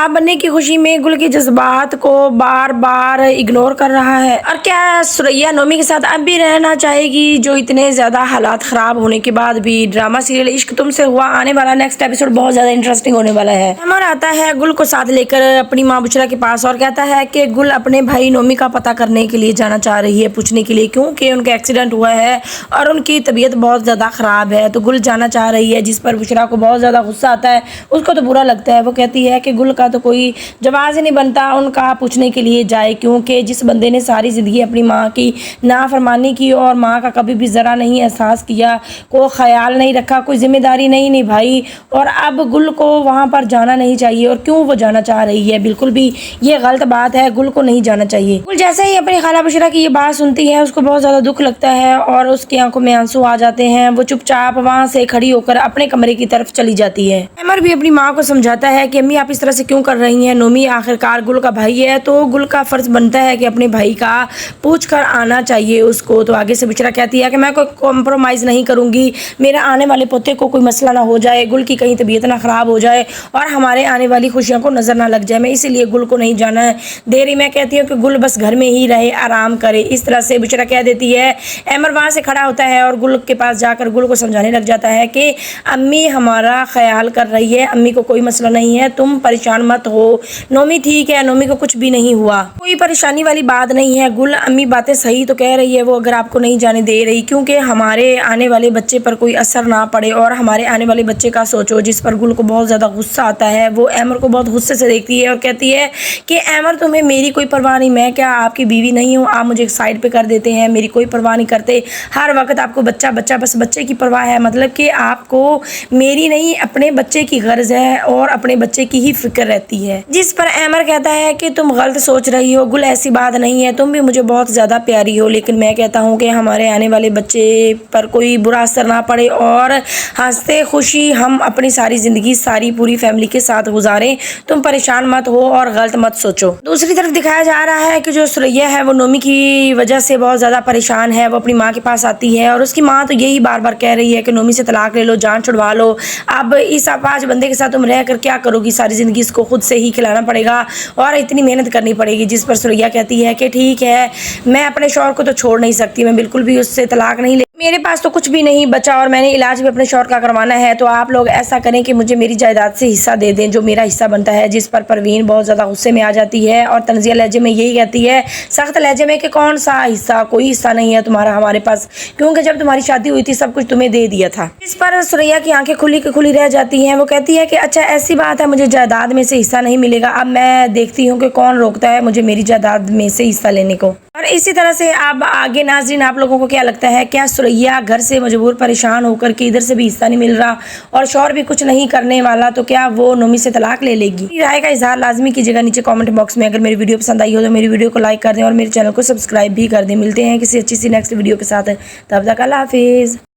माँ बनने की खुशी में गुल के जज्बात को बार बार इग्नोर कर रहा है। और क्या सुरैया नोमी के साथ अब भी रहना चाहेगी, जो इतने ज्यादा हालात खराब होने के बाद भी। ड्रामा सीरियल इश्क तुमसे हुआ आने वाला नेक्स्ट एपिसोड बहुत ज्यादा इंटरेस्टिंग होने वाला है। अमर आता है गुल को साथ लेकर अपनी माँ बुशरा के पास और कहता है कि गुल अपने भाई नोमी का पता करने के लिए जाना चाह रही है, पूछने के लिए क्योंकि उनका एक्सीडेंट हुआ है और उनकी तबीयत बहुत ज्यादा खराब है। तो गुल जाना चाह रही है, जिस पर बुशरा को बहुत ज्यादा गुस्सा आता है, उसको तो बुरा लगता है। वो कहती है कि गुल का तो कोई जवाब ही नहीं बनता उनका पूछने के लिए जाए, क्योंकि जिस बंदे ने सारी ज़िंदगी अपनी माँ की नाफरमानी की और माँ का कभी भी ज़रा नहीं एहसास किया, कोई ख्याल नहीं रखा, कोई जिम्मेदारी नहीं निभाई, और अब गुल को वहाँ पर जाना नहीं चाहिए। और क्यों वो जाना चाह रही है, बिल्कुल भी ये गलत बात है, गुल को नहीं जाना चाहिए। गुल जैसे ही अपनी खाला बुशरा की ये बात सुनती है, उसको बहुत ज़्यादा दुख लगता है और उसकी आंखों में आंसू आ जाते हैं। वो चुपचाप वहाँ से खड़ी होकर अपने कमरे की तरफ चली जाती है। अमर भी अपनी माँ को समझाता है कि अम्मी आप इस तरह से क्यों कर रही हैं, नोमी आखिरकार गुल का भाई है, तो गुल का फर्ज बनता है कि अपने भाई का पूछ कर आना चाहिए उसको। तो आगे से बुशरा कहती है कि मैं कोई कॉम्प्रोमाइज़ नहीं करूंगी, मेरा आने वाले पोते को कोई मसला ना हो जाए, गुल की कहीं तबीयत ना ख़राब हो जाए और हमारे आने वाली खुशियों को नज़र ना लग जाए, मैं इसीलिए गुल को नहीं जाना दे रही। मैं कहती हूँ कि गुल बस घर में ही रहे, आराम करे। इस तरह से बुशरा कह देती है। अमर वहाँ से खड़ा होता है और गुल के पास जाकर गुल को समझाने लग जाता है कि अम्मी हमारा ख्याल कर रही है, अम्मी को कोई मसला नहीं है, तुम परेशान मत हो, नोमी ठीक है, नोमी को कुछ भी नहीं हुआ, कोई परेशानी वाली बात नहीं है। गुल अम्मी बातें सही तो कह रही है वो, अगर आपको नहीं जाने दे रही, क्योंकि हमारे आने वाले बच्चे पर कोई असर ना पड़े और हमारे आने वाले बच्चे का सोचो। जिस पर गुल को बहुत ज़्यादा गुस्सा आता है। वो अमर को बहुत गुस्से से देखती है और कहती है कि अमर तुम्हें मेरी कोई परवाह नहीं, मैं क्या आपकी बीवी नहीं हूँ, आप मुझे एक साइड पे कर देते हैं, मेरी कोई परवाह नहीं करते, हर वक्त आपको बच्चा बच्चा बस बच्चे की परवाह है, मतलब कि आपको मेरी नहीं अपने बच्चे की गर्ज है और अपने बच्चे की ही फिक्र रहती है। जिस पर अमर कहता है कि तुम गलत सोच रही हो गुल, ऐसी बात नहीं है, तुम भी मुझे बहुत ज़्यादा प्यारी हो, लेकिन मैं कहता हूँ कि हमारे आने वाले बच्चे पर कोई बुरा असर ना पड़े और हंसते खुशी हम अपनी सारी ज़िंदगी सारी पूरी फैमिली के साथ गुजारें, तुम परेशान मत हो और गलत मत सोचो। दूसरी तरफ दिखाया जा रहा है कि जो सुरैया है वो नोमी की वजह से बहुत ज़्यादा परेशान है। वो अपनी माँ के पास आती है और उसकी माँ तो यही बार बार कह रही है कि नोमी से तलाक ले लो, जान छुड़वा लो, अब इस अपाज बंदे के साथ तुम रह कर क्या करोगी, सारी ज़िंदगी इसको खुद से ही खिलाना पड़ेगा और इतनी मेहनत करनी पड़ेगी। जिस पर सुरैया कहती है कि ठीक है, मैं अपने शौहर को तो छोड़ नहीं सकती, मैं बिल्कुल भी उससे तलाक नहीं, मेरे पास तो कुछ भी नहीं बचा और मैंने इलाज भी अपने शौहर का करवाना है, तो आप लोग ऐसा करें कि मुझे मेरी जायदाद से हिस्सा दे दें, जो मेरा हिस्सा बनता है। जिस पर परवीन बहुत ज़्यादा गुस्से में आ जाती है और तंजिया लहजे में यही कहती है, सख्त लहजे में, कि कौन सा हिस्सा, कोई हिस्सा नहीं है तुम्हारा हमारे पास, क्योंकि जब तुम्हारी शादी हुई थी सब कुछ तुम्हें दे दिया था। इस पर सुरैया की आंखें खुली की खुली रह जाती हैं। वो कहती है कि अच्छा ऐसी बात है, मुझे जायदाद में से हिस्सा नहीं मिलेगा, अब मैं देखती हूँ कि कौन रोकता है मुझे मेरी जायदाद में से हिस्सा लेने को। और इसी तरह से अब आगे नाज़रीन आप लोगों को क्या लगता है, क्या सुरैया घर से मजबूर परेशान होकर के इधर से भी हिस्सा नहीं मिल रहा और शौहर भी कुछ नहीं करने वाला, तो क्या वो नोमी से तलाक ले लेगी? राय का इजहार लाजमी कीजिएगा नीचे कमेंट बॉक्स में। अगर मेरी वीडियो पसंद आई हो तो मेरी वीडियो को लाइक कर दें और मेरे चैनल को सब्सक्राइब भी कर दें। मिलते हैं किसी अच्छी सी नेक्स्ट वीडियो के साथ, तब तक अल्लाह हाफिज़।